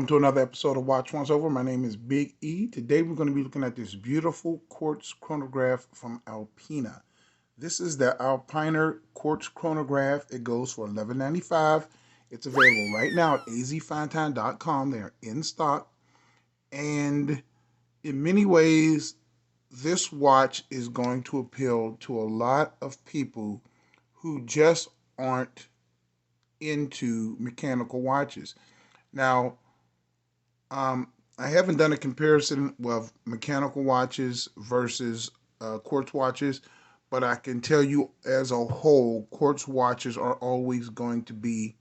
to another episode of Watch Once Over. My name is Big E. Today we're going to be looking at this beautiful quartz chronograph from Alpina. This is the Alpiner quartz chronograph. It goes for $11.95. It's available right now at azfintime.com. They're in stock. And in many ways, this watch is going to appeal to a lot of people who just aren't into mechanical watches. Now, I haven't done a comparison of mechanical watches versus quartz watches, but I can tell you as a whole, quartz watches are always going to be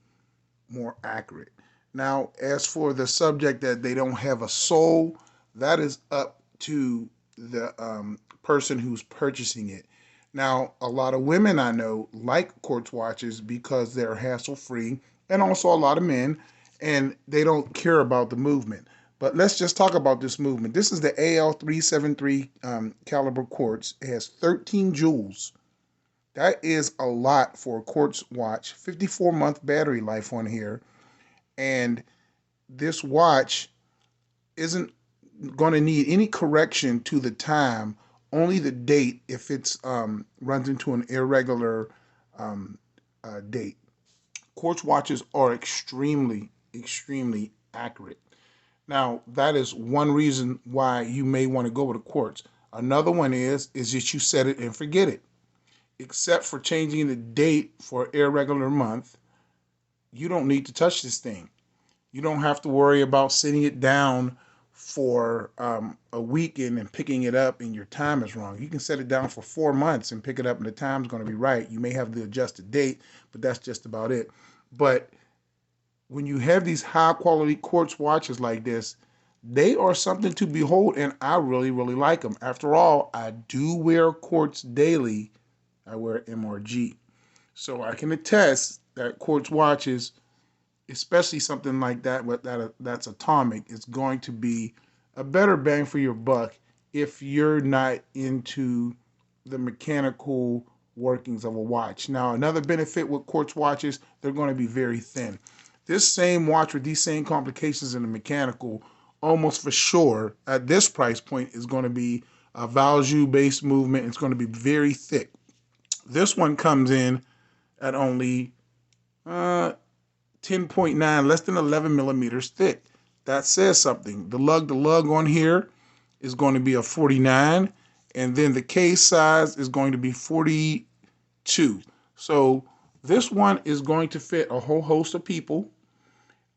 more accurate. Now, as for the subject that they don't have a soul, that is up to the person who's purchasing it. Now, a lot of women I know like quartz watches because they're hassle-free, and also a lot of men, and they don't care about the movement. But let's just talk about this movement. This is the AL-373 caliber quartz. It has 13 joules. That is a lot for a quartz watch. 54-month battery life on here. And this watch isn't going to need any correction to the time, only the date if it's runs into an irregular date. Quartz watches are extremely accurate. Now, that is one reason why you may want to go with a quartz. Another one is that you set it and forget it. Except for changing the date for irregular month, you don't need to touch this thing. You don't have to worry about sitting it down for a weekend and picking it up and your time is wrong. You can set it down for 4 months and pick it up and the time's going to be right. You may have the adjusted date, but that's just about it. But when you have these high quality quartz watches like this, they are something to behold, and I really like them. After all, I do wear quartz daily. I wear MRG. So I can attest that quartz watches, especially something like that that's atomic, is going to be a better bang for your buck if you're not into the mechanical workings of a watch. Now, another benefit with quartz watches, they're going to be very thin. This same watch with these same complications in the mechanical, almost for sure, at this price point, is going to be a Valjoux-based movement. It's going to be very thick. This one comes in at only 10.9, less than 11 millimeters thick. That says something. The lug on here is going to be a 49, and then the case size is going to be 42. So this one is going to fit a whole host of people.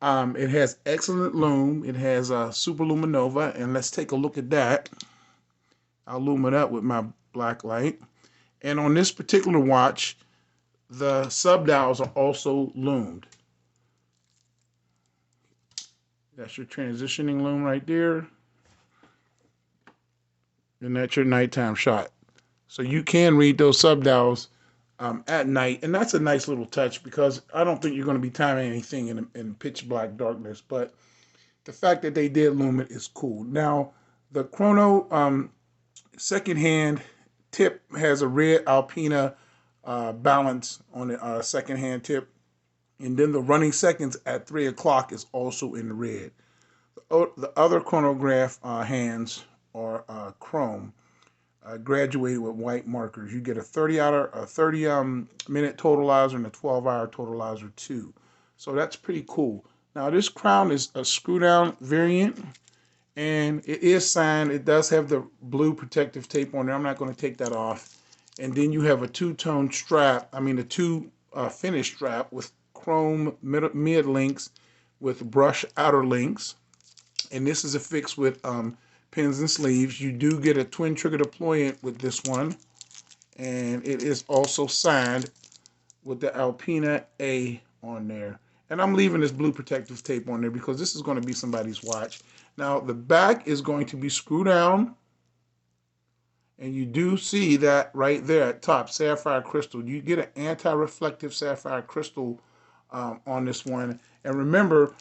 It has excellent loom. It has a super luminova, and let's take a look at that. I'll loom it up with my black light. And on this particular watch, the subdials are also loomed. That's your transitioning loom right there. And that's your nighttime shot. So you can read those subdials at night. And that's a nice little touch because I don't think you're going to be timing anything in pitch black darkness. But the fact that they did loom it is cool. Now, the chrono second-hand tip has a red Alpina balance on the second-hand tip. And then the running seconds at 3 o'clock is also in red. The other chronograph hands are chrome, graduated with white markers. You get a 30 minute totalizer and a 12-hour totalizer too. So that's pretty cool. Now this crown is a screw down variant, and it is signed. It does have the blue protective tape on there. I'm not going to take that off. And then you have a two-tone strap. I mean, a finish strap with chrome mid links with brush outer links, and this is affixed with pins and sleeves. You do get a twin trigger deployant with this one, and it is also signed with the Alpina A on there. And I'm leaving this blue protective tape on there because this is going to be somebody's watch. Now the back is going to be screwed down, and you do see that right there at top, sapphire crystal. You get an anti-reflective sapphire crystal on this one. And remember,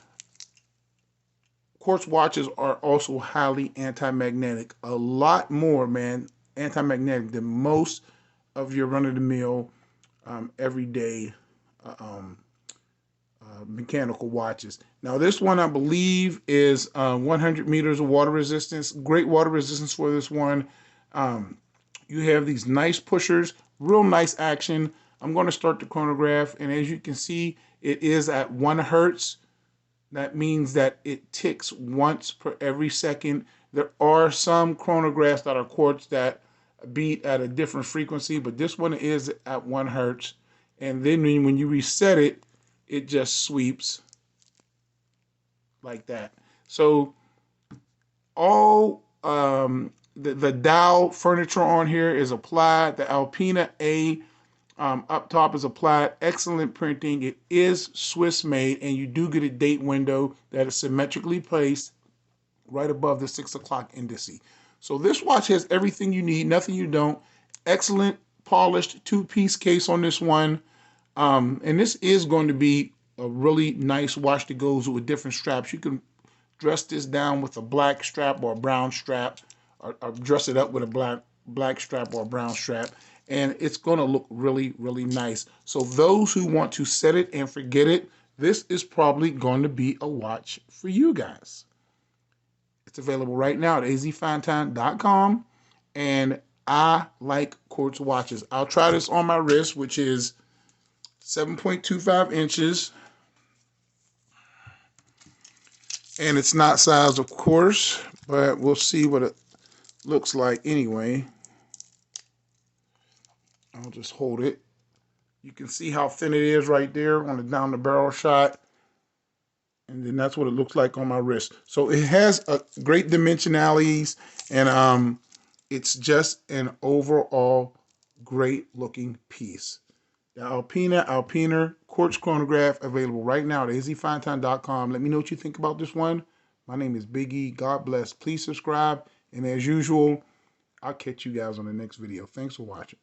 quartz watches are also highly anti-magnetic. A lot more, man, anti-magnetic than most of your run-of-the-mill everyday mechanical watches. Now this one I believe is 100 meters of water resistance. Great water resistance for this one. You have these nice pushers, real nice action. I'm going to start the chronograph, and as you can see, it is at 1 hertz. That means that it ticks once per every second. There are some chronographs that are quartz that beat at a different frequency, but this one is at 1 hertz. And then when you reset it, it just sweeps like that. So all the dial furniture on here is applied. The Alpina A up top is applied. Excellent printing. It is Swiss made, and you do get a date window that is symmetrically placed right above the 6 o'clock indice. So this watch has everything you need, nothing you don't. Excellent polished 2-piece case on this one. And this is going to be a really nice watch that goes with different straps. You can dress this down with a black strap or a brown strap, or dress it up with a black strap or a brown strap, and it's going to look really, really nice. So those who want to set it and forget it, this is probably going to be a watch for you guys. It's available right now at azfinetime.com, and I like quartz watches. I'll try this on my wrist, which is 7.25 inches. And it's not size, of course, but we'll see what it looks like anyway. I'll just hold it. You can see how thin it is right there on the down the barrel shot. And then that's what it looks like on my wrist. So it has a great dimensionalities, and it's just an overall great looking piece. The Alpiner Quartz Chronograph, available right now at azfinetime.com. Let me know what you think about this one. My name is Big E. God bless. Please subscribe. And as usual, I'll catch you guys on the next video. Thanks for watching.